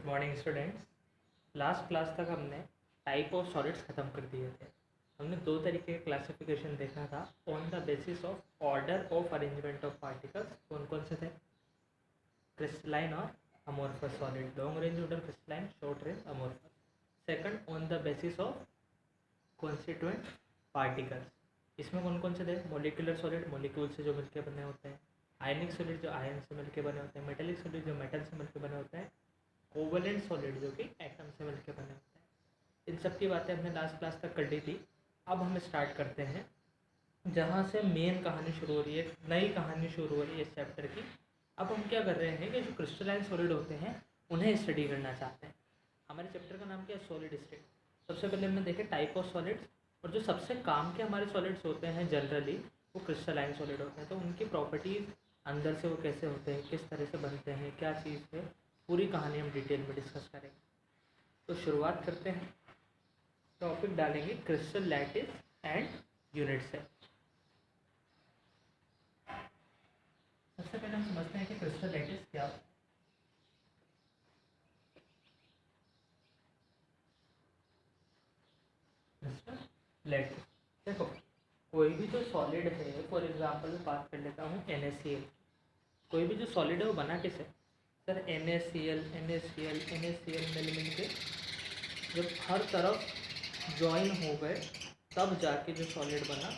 Morning students. Last class तक हमने type of solids ख़त्म कर दिए थे। हमने दो तरीके का क्लासिफिकेशन देखा था on the basis of order of arrangement of particles. कौन कौन से थे? क्रिस्टलाइन और amorphous solid, long range order crystalline, short range amorphous. Second, on the basis of constituent particles. इसमें कौन कौन से थे? मॉलिक्यूलर सॉलिड, मॉलिक्यूल से जो मिलकर बने होते हैं। आयनिक सॉलिड, जो आयन से मिलकर बने होते हैं। मेटेलिक सॉलिड, जो मेटल से मिलकर बने होते हैं। कोवलेंट सॉलिड, जो कि एटम से मिलकर बने होते हैं। इन सब की बातें हमने लास्ट क्लास तक कर ली थी। अब हम स्टार्ट करते हैं जहाँ से मेन कहानी शुरू हो रही है, नई कहानी शुरू हो रही है इस चैप्टर की। अब हम क्या कर रहे हैं कि जो क्रिस्टलाइन सॉलिड होते हैं उन्हें स्टडी करना चाहते हैं। हमारे चैप्टर का नाम क्या है? Solid state. सबसे पहले हमने देखे टाइप ऑफ सॉलिड्स, और जो सबसे काम के हमारे सॉलिड्स होते हैं जनरली वो क्रिस्टलाइन सॉलिड होते हैं। तो उनकी प्रॉपर्टीज़ अंदर से वो कैसे होते हैं, किस तरह से बनते हैं, क्या चीज़ है, पूरी कहानी हम डिटेल में डिस्कस करेंगे। तो शुरुआत करते हैं। टॉपिक डालेंगे crystal lattice and unit cell. सबसे पहले हम समझते हैं कि क्रिस्टल लैटिस क्या होता है। क्रिस्टल लैटिस, देखो कोई भी जो सॉलिड है, फॉर एग्जांपल मैं बात कर लेता हूँ NaCl। कोई भी जो सॉलिड है वो बना किससे? सर NaCl मिल मिल के जब हर तरफ ज्वाइन हो गए तब जाके जो सॉलिड बना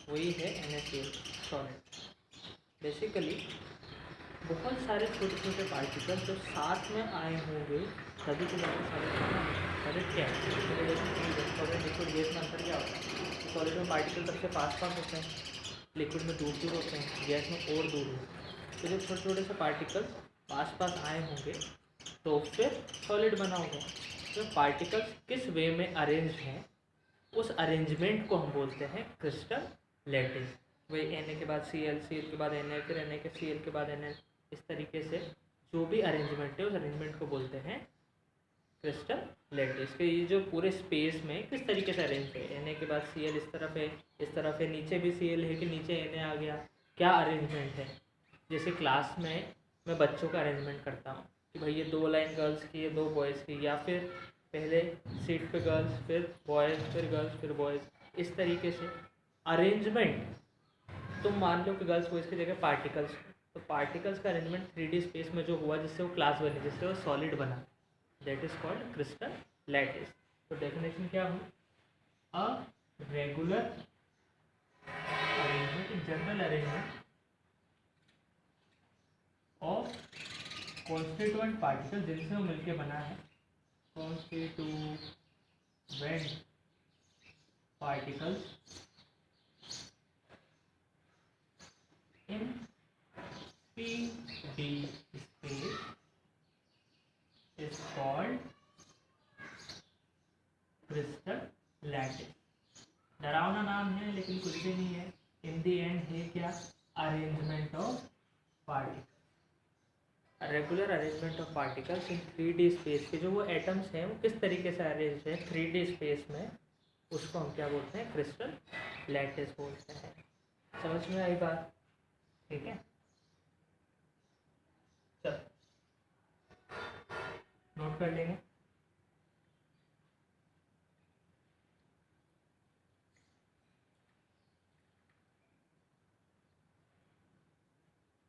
वही है NaCl सॉलिड। बेसिकली बहुत सारे छोटे छोटे पार्टिकल जो साथ में आए होंगे तभी तो जाके सॉलिड बना। सॉलिड क्या है? सॉलिड लिक्विड गैस में अंतर क्या होता है? सॉलिड में पार्टिकल सबसे पास पास होते हैं, लिक्विड में दूर दूर होते हैं, गैस में और दूर होते हैं। तो जब छोटे छोटे से पार्टिकल पास पास आए होंगे तो फिर सॉलिड बना होगा। जो पार्टिकल्स किस वे में अरेंज हैं उस अरेंजमेंट को हम बोलते हैं क्रिस्टल लैटिस। वही Na के बाद Cl, Cl के बाद Na, फिर Na के Cl के बाद Na, इस तरीके से जो भी अरेंजमेंट है उस अरेंजमेंट को बोलते हैं क्रिस्टल लैटिस। के ये जो पूरे स्पेस में किस तरीके से अरेंज है, Na के बाद Cl इस तरफ है, इस तरफ है, नीचे भी Cl है कि नीचे Na आ गया, क्या अरेंजमेंट है। जैसे क्लास में मैं बच्चों का अरेंजमेंट करता हूँ कि भाई ये 2 लाइन गर्ल्स की, ये 2 बॉयज़ की, या फिर पहले सीट पे गर्ल्स, फिर बॉयज़, फिर गर्ल्स, फिर बॉयज़, इस तरीके से अरेंजमेंट। तुम मान लो कि गर्ल्स बॉयज़ की जगह पार्टिकल्स, तो पार्टिकल्स का अरेंजमेंट 3D स्पेस में जो हुआ जिससे वो क्लास बनी, जिससे वो सॉलिड बना, that is called crystal lattice. तो डेफिनेशन क्या हुई? A regular arrangement, general arrangement of constituent particle जिनसे वो मिलके बना है। Constituent particles in 3D space is called crystal lattice. डरावना नाम है लेकिन कुछ भी नहीं है। इन दी एंड है क्या? Arrangement of particle, regular arrangement of particles in 3D space के जो वो एटम्स हैं वो किस तरीके से अरेंज है 3D स्पेस में, उसको हम क्या बोलते हैं? क्रिस्टल लैटिस बोलते हैं। समझ में आई बात? ठीक है, चल नोट कर लेंगे।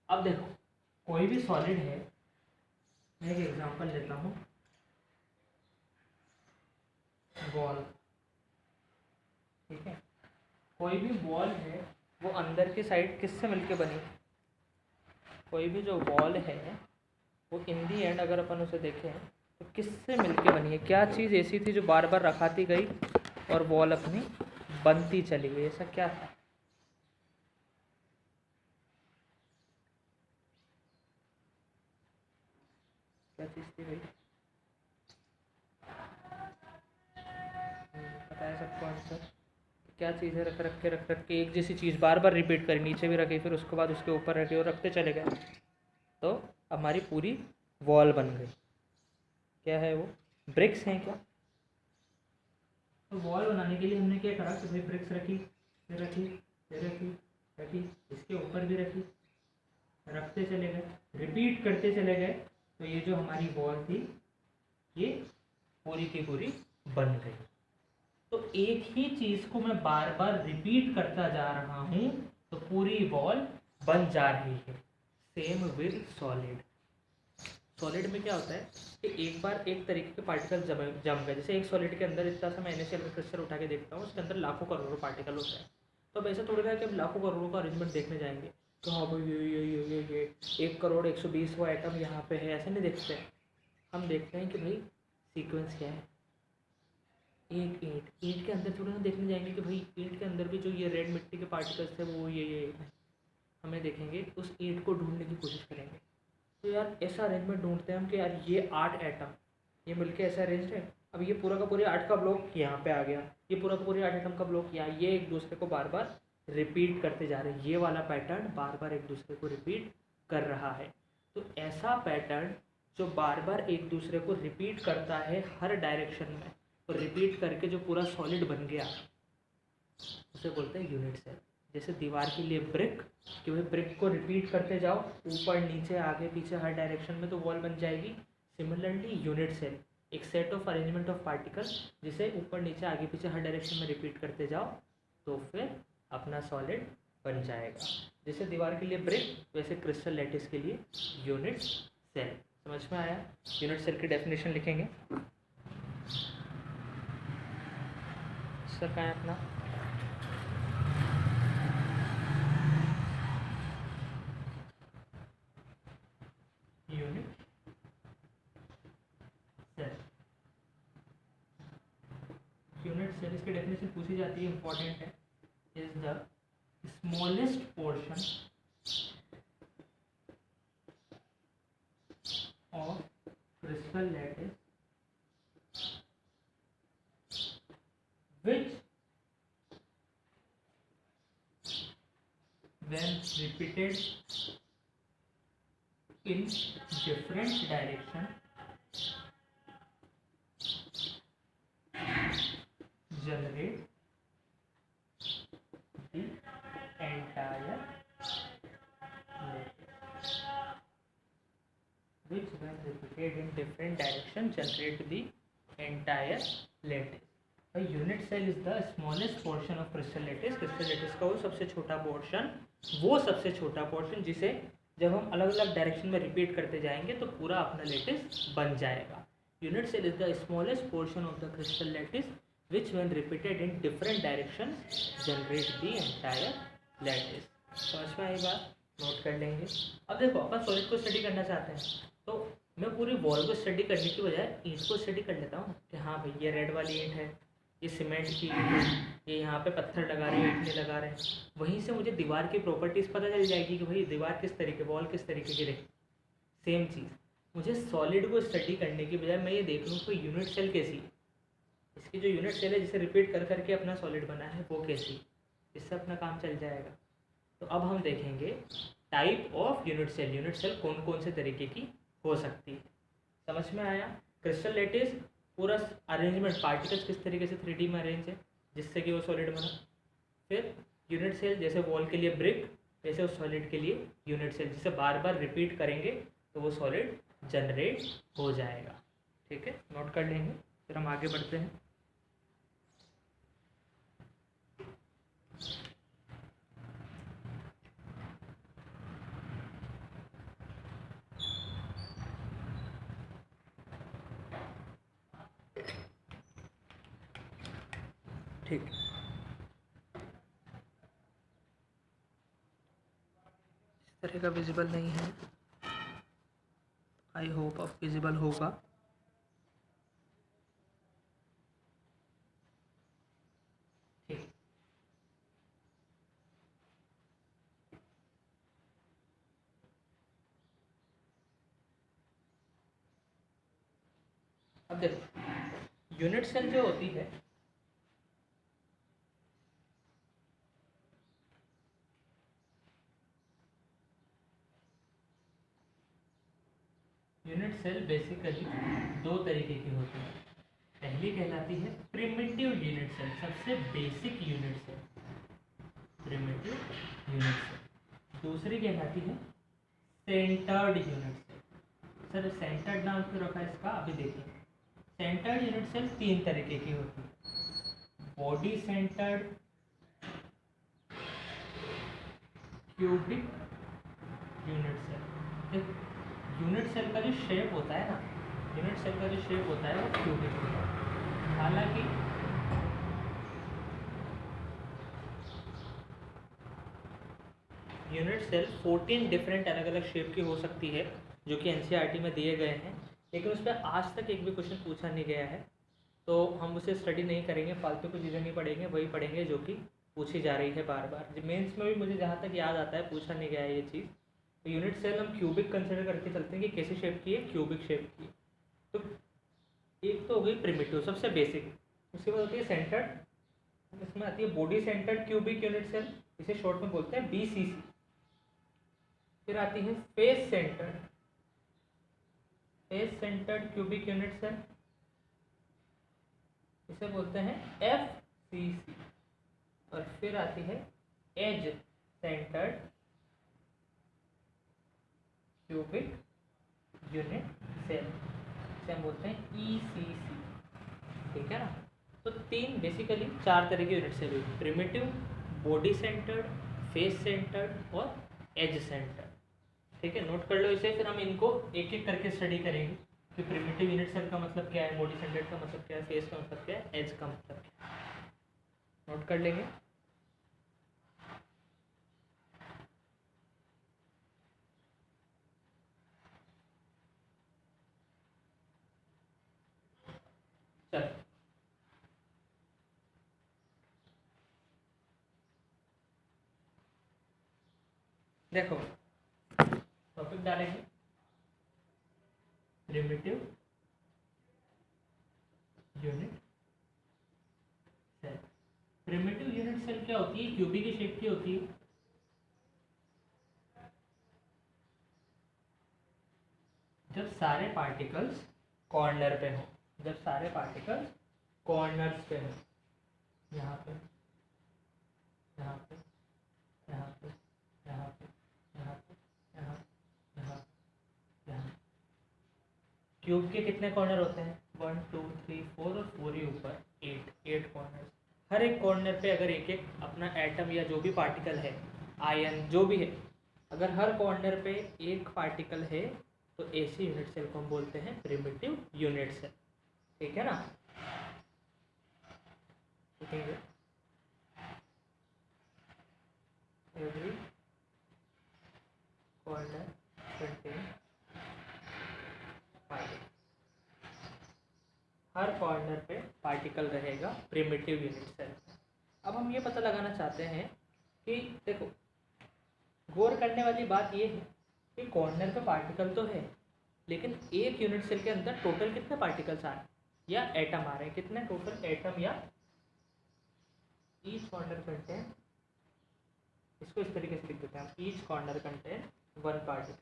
अब देखो कोई भी सॉलिड है, मैं एक एग्जांपल लेता हूँ, बॉल। ठीक है, कोई भी बॉल है वो अंदर की साइड किससे मिलके बनी? कोई भी जो बॉल है वो इन दी एंड अगर अपन उसे देखें तो किससे मिलके बनी है? क्या चीज़ ऐसी थी जो बार बार रखाती गई और बॉल अपनी बनती चली गई? ऐसा क्या था? क्या चीज़ थी भाई? पता है सबको आंसर? क्या चीज़ है? रख के एक जैसी चीज़ बार बार रिपीट करी, नीचे भी रखी, फिर उसके बाद उसके ऊपर रखी और रखते चले गए तो हमारी पूरी वॉल बन गई। क्या है वो? ब्रिक्स हैं क्या? तो वॉल बनाने के लिए हमने क्या करा कि भाई ब्रिक्स रखी, फिर रखी, फिर रखी, रखी, इसके ऊपर भी रखी, रखते चले गए, रिपीट करते चले गए, तो ये जो हमारी वॉल थी ये पूरी की पूरी बन गई। तो एक ही चीज़ को मैं बार बार रिपीट करता जा रहा हूँ तो पूरी वॉल बन जा रही है। Same with solid. सॉलिड में क्या होता है कि एक बार एक तरीके के पार्टिकल जम गए, जैसे एक सॉलिड के अंदर इतना सा मैं NaCl का क्रिस्टल उठा के देखता हूँ, उसके अंदर लाखों करोड़ों पार्टिकल होता है। तो अब ऐसा थोड़ी ना है कि हम लाखों करोड़ों का अरेंजमेंट देखने जाएंगे तो हाँ भाई ये 1,120,000 एटम यहाँ पे है, ऐसे नहीं देखते। हम देखते हैं कि भाई सीक्वेंस क्या है। एक ईंट के अंदर थोड़ी ना देखने जाएंगे कि भाई ईंट के अंदर भी जो ये रेड मिट्टी के पार्टिकल्स थे वो ये हमें देखेंगे, उस ईंट को ढूंढने की कोशिश करेंगे। तो यार ऐसा अरेंजमेंट ढूंढते हैं हम कि यार ये 8 एटम ये मिलके ऐसा अरेंज है। अब ये पूरा का पूरे 8 का ब्लॉक यहाँ पे आ गया, ये पूरा का पूरे 8 एटम का ब्लॉक यहाँ, ये एक दूसरे को बार बार रिपीट करते जा रहे हैं। ये वाला पैटर्न बार बार एक दूसरे को रिपीट कर रहा है। तो ऐसा पैटर्न जो बार बार एक दूसरे को रिपीट करता है हर डायरेक्शन में, और रिपीट करके जो पूरा सॉलिड बन गया, उसे बोलते हैं यूनिट सेल। जैसे दीवार के लिए ब्रिक, कि भाई ब्रिक को रिपीट करते जाओ ऊपर नीचे आगे पीछे हर डायरेक्शन में तो वॉल बन जाएगी। सिमिलरली यूनिट सेल एक set of arrangement of particle जिसे ऊपर नीचे आगे पीछे हर डायरेक्शन में रिपीट करते जाओ तो फिर अपना सॉलिड बन जाएगा। जैसे दीवार के लिए ब्रिक, वैसे क्रिस्टल लैटिस के लिए यूनिट सेल। समझ में आया? यूनिट सेल की डेफिनेशन लिखेंगे। सर कहाँ है अपना? Unit cell. यूनिट सेल इसकी डेफिनेशन पूछी जाती है, इंपॉर्टेंट है। Is the smallest portion of crystal lattice which when repeated in different direction generate the entire lattice. Which when repeated in different direction generate the entire lattice. Unit cell is the smallest portion of crystal lattice. Crystal lattice का वो सबसे छोटा portion जिसे जब हम अलग अलग direction में रिपीट करते जाएंगे तो पूरा अपना लैटिस बन जाएगा। Unit cell is the smallest portion of the crystal lattice which when repeated in different direction generate the entire lattice. समझ में आई बात? नोट कर लेंगे। अब देखो अपन सॉलिड को स्टडी करना चाहते हैं तो मैं पूरी वॉल को स्टडी करने की बजाय ईंट को स्टडी कर लेता हूँ कि हाँ भाई ये रेड वाली ईंट है, ये सीमेंट की ईंट है, ये यहाँ पे पत्थर लगा रहे हैं, ईंटें लगा रहे हैं। वहीं से मुझे दीवार की प्रॉपर्टीज़ पता चल जाएगी कि भाई दीवार किस तरीके, वॉल किस तरीके की रही। सेम चीज़ मुझे सॉलिड को स्टडी करने की बजाय मैं ये देख लूँ कि यूनिट सेल कैसी है, इसकी जो यूनिट सेल है जिसे रिपीट कर करके अपना सॉलिड बना है वो कैसी, इससे अपना काम चल जाएगा। तो अब हम देखेंगे type of unit cell. Unit cell कौन कौन से तरीके की हो सकती है। समझ में आया? क्रिस्टल लैटिस पूरा अरेंजमेंट, पार्टिकल्स किस तरीके से 3D में अरेंज है जिससे कि वो सॉलिड बना। फिर यूनिट सेल जैसे वॉल के लिए ब्रिक, वैसे उस सॉलिड के लिए यूनिट सेल जिसे बार बार रिपीट करेंगे तो वो सॉलिड जनरेट हो जाएगा। ठीक है, नोट कर लेंगे। फिर हम आगे बढ़ते हैं। ठीक, इस तरह का विजिबल नहीं है, आई होप अब विजिबल होगा। ठीक, अब देखो यूनिट सेल जो होती है यूनिट सेल बेसिकली दो तरीके की होती है। पहली कहलाती है प्रिमिटिव यूनिट सेल, सबसे basic unit cell, primitive unit cell. दूसरी कहलाती है centred unit cell. Sir centred नाम क्यों रखा है इसका, अभी देखिए। सेंटर्ड यूनिट सेल तीन तरीके की होती है, body centred, cubic unit cell. Unit cell का जो शेप होता है ना, यूनिट सेल का जो शेप होता है वो क्यूबिक होता है। हालांकि यूनिट सेल 14 डिफरेंट अलग अलग शेप की हो सकती है जो कि एनसीईआरटी में दिए गए हैं, लेकिन उस पर आज तक एक भी क्वेश्चन पूछा नहीं गया है, तो हम उसे स्टडी नहीं करेंगे, फालतू की चीज़ें नहीं पढ़ेंगे, वही पढ़ेंगे जो कि पूछी जा रही है बार बार। मेंस में भी मुझे जहाँ तक याद आता है पूछा नहीं गया है ये चीज़। तो यूनिट सेल हम क्यूबिक कंसिडर करके चलते हैं कि कैसी शेप की है, क्यूबिक शेप की। तो एक तो हो गई प्रिमिटिव, सबसे बेसिक। उसके बाद होती है सेंटर्ड, इसमें आती है body centred cubic unit cell, इसे शॉर्ट में बोलते हैं BCC। फिर आती है face centred, face centred cubic unit cell, इसे बोलते हैं FCC। और फिर आती है edge centred cubic unit cell, इसे हम बोलते हैं ECC। ठीक है ना। तो तीन बेसिकली चार तरह की यूनिट सेल हुई, primitive, body centred, face centred और एज सेंटर्ड। ठीक है, नोट कर लो इसे, फिर हम इनको एक एक करके स्टडी करेंगे कि प्रिमिटिव यूनिट सेल का मतलब क्या है, बॉडी सेंटर्ड का मतलब क्या है, फेस का मतलब क्या है, एज का मतलब क्या है, नोट कर लेंगे। चलो देखो, टॉपिक डालेंगे primitive unit cell. Primitive unit cell क्या होती है, क्यूबिक की शेप की होती है। जब सारे पार्टिकल्स कॉर्नर पे हो, जब सारे पार्टिकल्स कॉर्नर्स पे हो, यहाँ पे, यहाँ पे, यहाँ पे, यहाँ पे, यहाँ पे, यहाँ, यहाँ, यहाँ। क्यूब के कितने कॉर्नर होते हैं, 1 2 3 4 और 4 ही ऊपर, 8 कॉर्नर। हर एक कॉर्नर पे अगर एक एक अपना एटम या जो भी पार्टिकल है, आयन जो भी है, अगर हर कॉर्नर पे एक पार्टिकल है तो ऐसी यूनिट सेल को हम बोलते हैं प्रिमिटिव यूनिट सेल। ठीक है ना। लिखेंगे एवरी कॉर्नर कंटेन पार्टिकल, हर कॉर्नर पे पार्टिकल रहेगा प्रिमिटिव यूनिट सेल। अब हम ये पता लगाना चाहते हैं कि देखो, गौर करने वाली बात ये है कि कॉर्नर पे पार्टिकल तो है, लेकिन एक यूनिट सेल के अंदर टोटल कितने पार्टिकल्स आ रहे हैं या एटम आ रहे हैं, कितने टोटल एटम या ईच कॉर्नर कंटेन, इसको इस तरीके से लिख देते हैं हम, each corner contain 1 particle,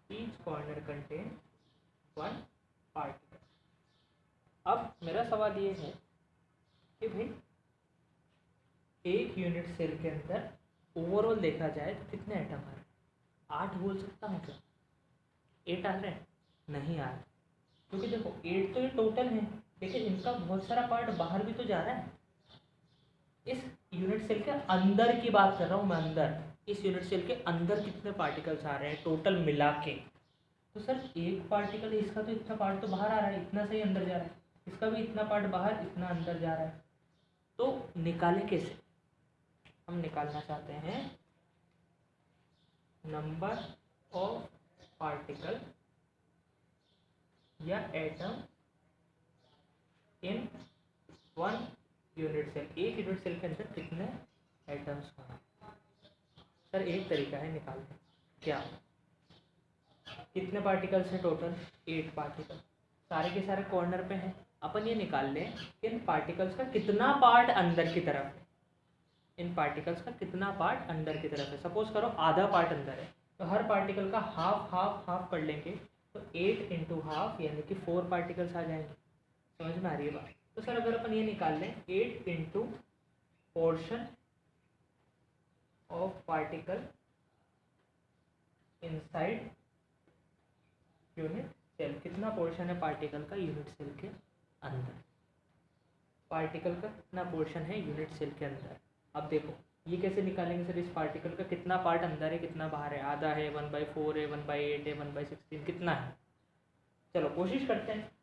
each corner contain 1 particle. अब मेरा सवाल ये है कि भाई एक यूनिट सेल के अंदर ओवरऑल देखा जाए तो कितने एटम आ रहे हैं, 8 बोल सकता हूँ क्या, 8 आ रहे हैं, नहीं आ रहे, क्योंकि देखो 8 तो ये टोटल है, लेकिन इनका बहुत सारा पार्ट बाहर भी तो जा रहा है। इस यूनिट सेल के अंदर की बात कर रहा हूँ मैं, अंदर, इस यूनिट सेल के अंदर कितने पार्टिकल्स आ रहे हैं टोटल मिला के, तो सर एक पार्टिकल है, इसका तो इतना पार्ट तो बाहर आ रहा है, इतना सही अंदर जा रहा है, इसका भी इतना पार्ट बाहर, इतना अंदर जा रहा है, तो निकाले कैसे, हम निकालना चाहते हैं नंबर ऑफ पार्टिकल या एटम इन 1 यूनिट सेल, एक यूनिट सेल के अंदर कितने एटम्स होंगे। सर एक तरीका है निकालने, क्या, कितने पार्टिकल्स हैं टोटल, 8 पार्टिकल, सारे के सारे कॉर्नर पे हैं, अपन ये निकाल लें कि इन पार्टिकल्स का कितना पार्ट अंदर की तरफ है, इन पार्टिकल्स का कितना पार्ट अंदर की तरफ है। सपोज करो आधा पार्ट अंदर है, तो हर पार्टिकल का हाफ हाफ हाफ कर लेंगे, तो 8 इंटू हाफ यानी कि 4 पार्टिकल्स आ जाएंगे। समझ में आ रही है बात। तो सर अगर अपन ये निकाल लें 8 into portion of particle inside unit cell, कितना पोर्शन है पार्टिकल का यूनिट सेल के अंदर, पार्टिकल का कितना पोर्शन है यूनिट सेल के अंदर। अब देखो ये कैसे निकालेंगे सर, इस पार्टिकल का कितना पार्ट अंदर है कितना बाहर है, आधा है, 1/4 है, 1/8 है, 1/16 कितना है, चलो कोशिश करते हैं।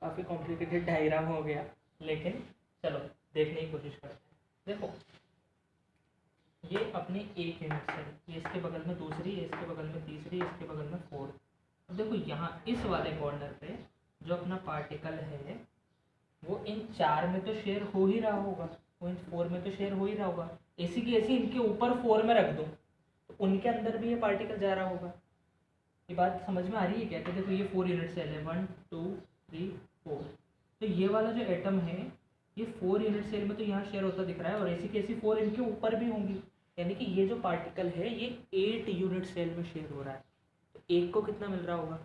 काफ़ी कॉम्प्लिकेटेड डायग्राम हो गया, लेकिन चलो देखने की कोशिश करते हैं। देखो ये अपनी एक यूनिट सेल, ये इसके बगल में दूसरी, इसके बगल में तीसरी, इसके बगल में फोर्थ। अब देखो यहाँ इस वाले कॉर्नर पे जो अपना पार्टिकल है वो इन 4 में तो शेयर हो ही रहा होगा, वो इन 4 में तो शेयर हो ही रहा होगा। ऐसी की ऐसी इनके ऊपर 4 में रख दूँ तो उनके अंदर भी ये पार्टिकल जा रहा होगा। ये बात समझ में आ रही है क्या? कि देखो ये 4 यूनिट सेल है, 1 2 3 4, तो ये वाला जो एटम है ये 4 यूनिट सेल में तो यहाँ शेयर होता दिख रहा है, और ऐसी की ऐसी 4 इनके ऊपर भी होंगी, यानी कि ये जो पार्टिकल है ये 8 यूनिट सेल में शेयर हो रहा है। तो एक को कितना मिल रहा होगा,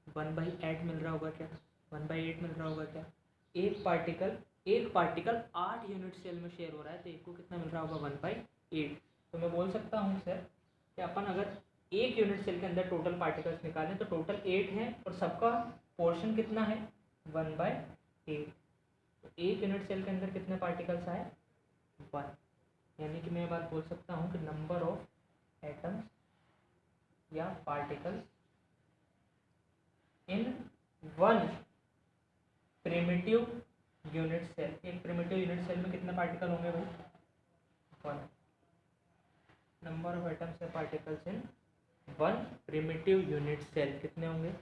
1/8 मिल रहा होगा क्या, 1/8 मिल रहा होगा क्या। एक पार्टिकल 8 यूनिट सेल में शेयर हो रहा है, तो एक को कितना मिल रहा होगा, 1/8। तो मैं बोल सकता हूँ सर कि अपन अगर एक यूनिट सेल के अंदर टोटल पार्टिकल्स निकालें तो टोटल 8 हैं और सबका पोर्शन कितना है, 1/8। तो एक यूनिट सेल के अंदर कितने पार्टिकल्स आए, 1। यानी कि मैं ये बात बोल सकता हूँ कि नंबर ऑफ एटम्स या particles in 1 primitive unit cell, एक प्रिमिटिव यूनिट सेल में कितने पार्टिकल होंगे भाई, 1। नंबर ऑफ एटम्स या particles in 1 primitive unit cell कितने होंगे,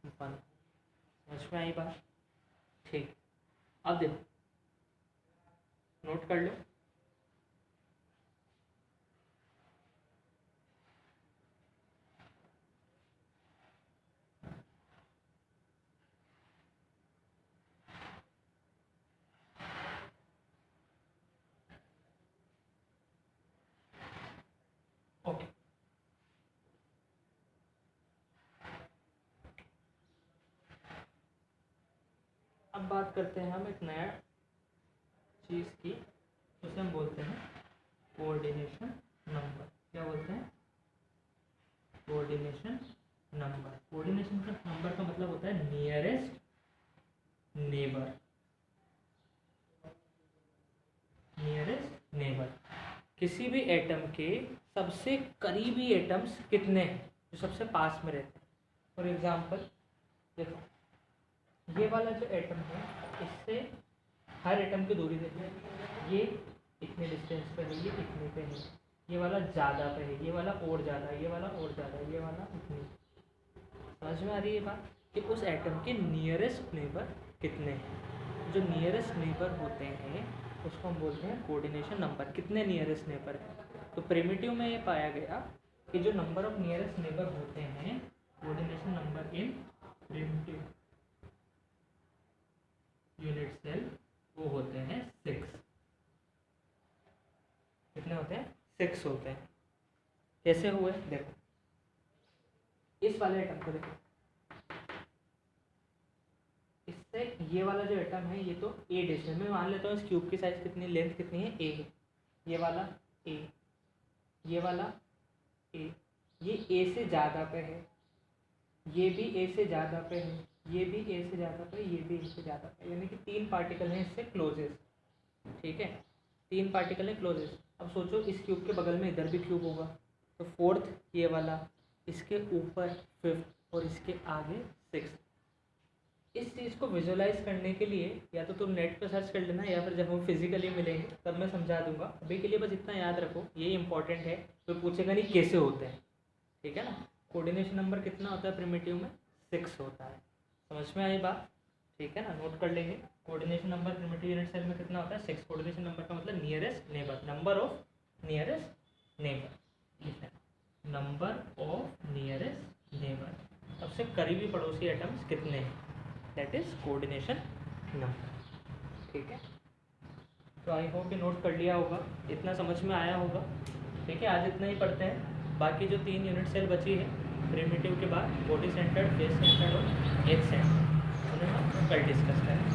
1। समझ में आई बात? ठीक, अब देखो नोट कर लो। ओके, अब बात करते हैं हम एक नया चीज़ की, उसे हम बोलते हैं कोऑर्डिनेशन नंबर। क्या बोलते हैं, कोऑर्डिनेशन नंबर। कोऑर्डिनेशन नंबर का मतलब होता है नियरेस्ट नेबर, नियरेस्ट नेबर। किसी भी एटम के सबसे करीबी एटम्स कितने हैं, जो सबसे पास में रहते हैं। फॉर एग्जांपल देखो ये वाला जो एटम है इससे हर एटम की दूरी देखो, ये इतने डिस्टेंस पे है, ये इतने पे है, ये वाला ज़्यादा पे है, ये वाला और ज़्यादा, ये वाला और ज़्यादा, ये वाला इतनी। समझ में आ रही है बात कि उस एटम के नियरेस्ट नेबर कितने हैं। जो नियरेस्ट नेबर होते हैं उसको हम बोलते हैं कोऑर्डिनेशन नंबर, कितने नियरेस्ट नेबर हैं। तो प्रिमिटिव में ये पाया गया कि जो नंबर ऑफ नियरेस्ट नेबर होते हैं coordination number in primitive unit cell वो होते हैं 6। कितने होते हैं, 6 होते हैं। कैसे हुए देखो, इस वाले एटम को देखो, इससे ये वाला जो एटम है ये तो ए डिस्टेंस में, मान लेता हूँ इस क्यूब की साइज कितनी, लेंथ कितनी है, ए है। ये वाला ए, ये वाला ए, ये ए से ज़्यादा पे है, ये भी ए से ज़्यादा पे है, ये भी ए से ज़्यादा पे, ये भी ए से ज़्यादा पे, यानी कि 3 पार्टिकल हैं इससे क्लोजेस्ट, ठीक है, 3 पार्टिकल हैं क्लोजेस्ट। अब सोचो इस क्यूब के बगल में इधर भी क्यूब होगा, तो 4th ये वाला, इसके ऊपर 5th और इसके आगे 6th। इस चीज़ को विजुअलाइज करने के लिए या तो तुम नेट पे सर्च कर लेना, या फिर जब हम फिजिकली मिलेंगे तब मैं समझा दूंगा। अभी के लिए बस इतना याद रखो, ये इंपॉर्टेंट है, तो पूछेगा नहीं कैसे होते हैं, ठीक है ना। कोऑर्डिनेशन नंबर कितना होता है प्रिमिटिव में? 6 होता है। समझ में आई बात? ठीक है ना, नोट कर लेंगे। Coordination number primitive unit cell में कितना होता है? 6। कोऑर्डिनेशन नंबर का मतलब nearest neighbour, number of nearest neighbour, number of nearest neighbour, सबसे करीबी पड़ोसी एटम्स कितने हैं, दैट इज कोऑर्डिनेशन नंबर, ठीक है। तो आई होप ये नोट कर लिया होगा, इतना समझ में आया होगा, ठीक है। आज इतना ही पढ़ते हैं, बाकी जो 3 यूनिट सेल बची है प्रिमिटिव के बाद, बॉडी सेंटर्ड, फेस सेंटर्ड और एज सेंटर्ड, उन्हें हम कल डिस्कस करेंगे।